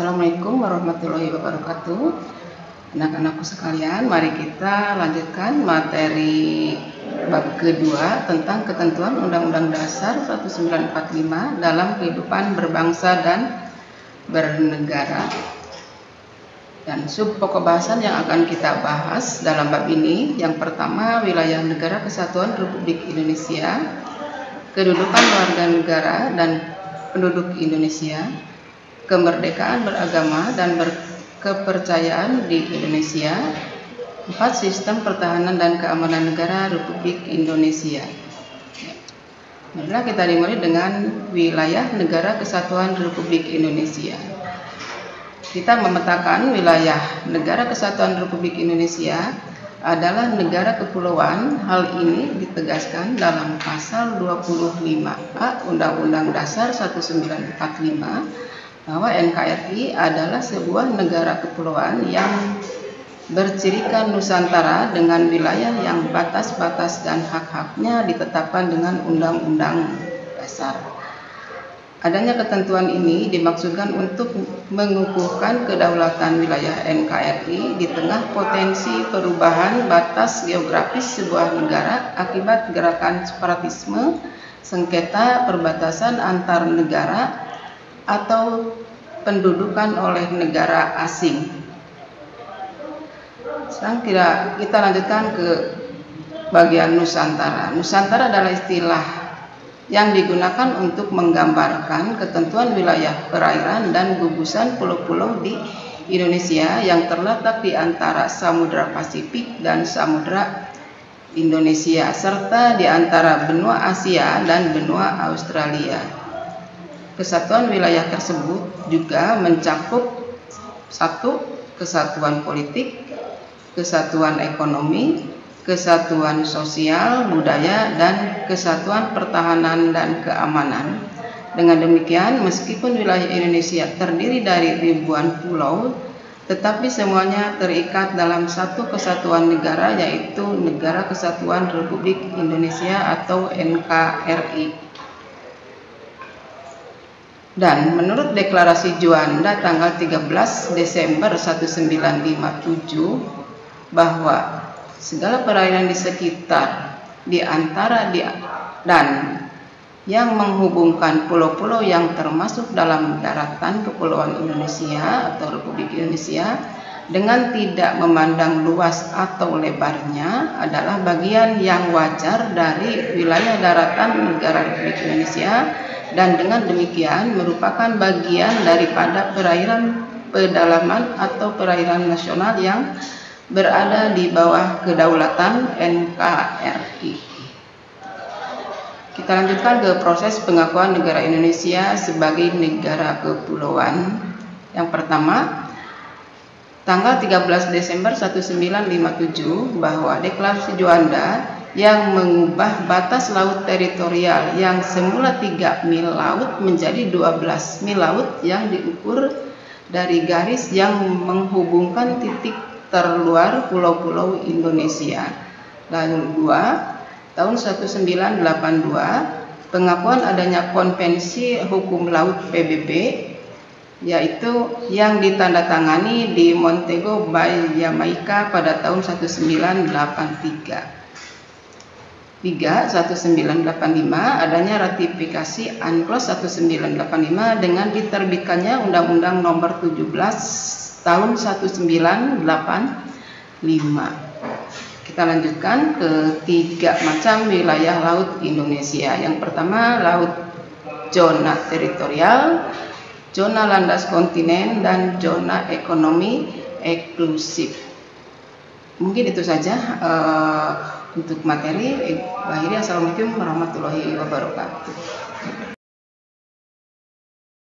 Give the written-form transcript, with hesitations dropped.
Assalamualaikum warahmatullahi wabarakatuh. Anak-anakku sekalian, mari kita lanjutkan materi bab kedua tentang ketentuan Undang-Undang Dasar 1945 dalam kehidupan berbangsa dan bernegara. Dan sub pokok bahasan yang akan kita bahas dalam bab ini, yang pertama, wilayah negara kesatuan Republik Indonesia, kedudukan warga negara dan penduduk Indonesia, kemerdekaan beragama dan berkepercayaan di Indonesia. 4. Sistem pertahanan dan keamanan negara Republik Indonesia. Marilah kita dimulai dengan wilayah negara kesatuan Republik Indonesia. Kita memetakan wilayah negara kesatuan Republik Indonesia adalah negara kepulauan. Hal ini ditegaskan dalam pasal 25A Undang-Undang Dasar 1945 bahwa NKRI adalah sebuah negara kepulauan yang bercirikan Nusantara dengan wilayah yang batas-batas dan hak-haknya ditetapkan dengan Undang-Undang Dasar. Adanya ketentuan ini dimaksudkan untuk mengukuhkan kedaulatan wilayah NKRI di tengah potensi perubahan batas geografis sebuah negara akibat gerakan separatisme, sengketa perbatasan antar negara, atau pendudukan oleh negara asing. Sekarang kita lanjutkan ke bagian Nusantara. Nusantara adalah istilah yang digunakan untuk menggambarkan ketentuan wilayah perairan dan gugusan pulau-pulau di Indonesia yang terletak di antara Samudra Pasifik dan Samudra Indonesia, serta di antara benua Asia dan benua Australia. Kesatuan wilayah tersebut juga mencakup 1. Kesatuan politik, kesatuan ekonomi, kesatuan sosial, budaya, dan kesatuan pertahanan dan keamanan. Dengan demikian, meskipun wilayah Indonesia terdiri dari ribuan pulau, tetapi semuanya terikat dalam satu kesatuan negara, yaitu Negara Kesatuan Republik Indonesia atau NKRI. Dan menurut Deklarasi Juanda tanggal 13 Desember 1957 bahwa segala perairan di sekitar, di antara dan yang menghubungkan pulau-pulau yang termasuk dalam daratan Kepulauan Indonesia atau Republik Indonesia dengan tidak memandang luas atau lebarnya adalah bagian yang wajar dari wilayah daratan negara Republik Indonesia, dan dengan demikian merupakan bagian daripada perairan pedalaman atau perairan nasional yang berada di bawah kedaulatan NKRI. Kita lanjutkan ke proses pengakuan negara Indonesia sebagai negara kepulauan. Yang pertama, tanggal 13 Desember 1957 bahwa Deklarasi Juanda yang mengubah batas laut teritorial yang semula 3 mil laut menjadi 12 mil laut yang diukur dari garis yang menghubungkan titik terluar pulau-pulau Indonesia. Dan 2. Tahun 1982 pengakuan adanya Konvensi Hukum Laut PBB, yaitu yang ditandatangani di Montego Bay, Jamaika pada tahun 1983. 3. 1985 adanya ratifikasi UNCLOS 1985 dengan diterbitkannya Undang-Undang Nomor 17 Tahun 1985. Kita lanjutkan ke 3 macam wilayah laut Indonesia. Yang pertama, laut zona teritorial, zona landas kontinen, dan zona ekonomi eksklusif. Mungkin itu saja untuk materi. Akhirnya, assalamualaikum warahmatullahi wabarakatuh.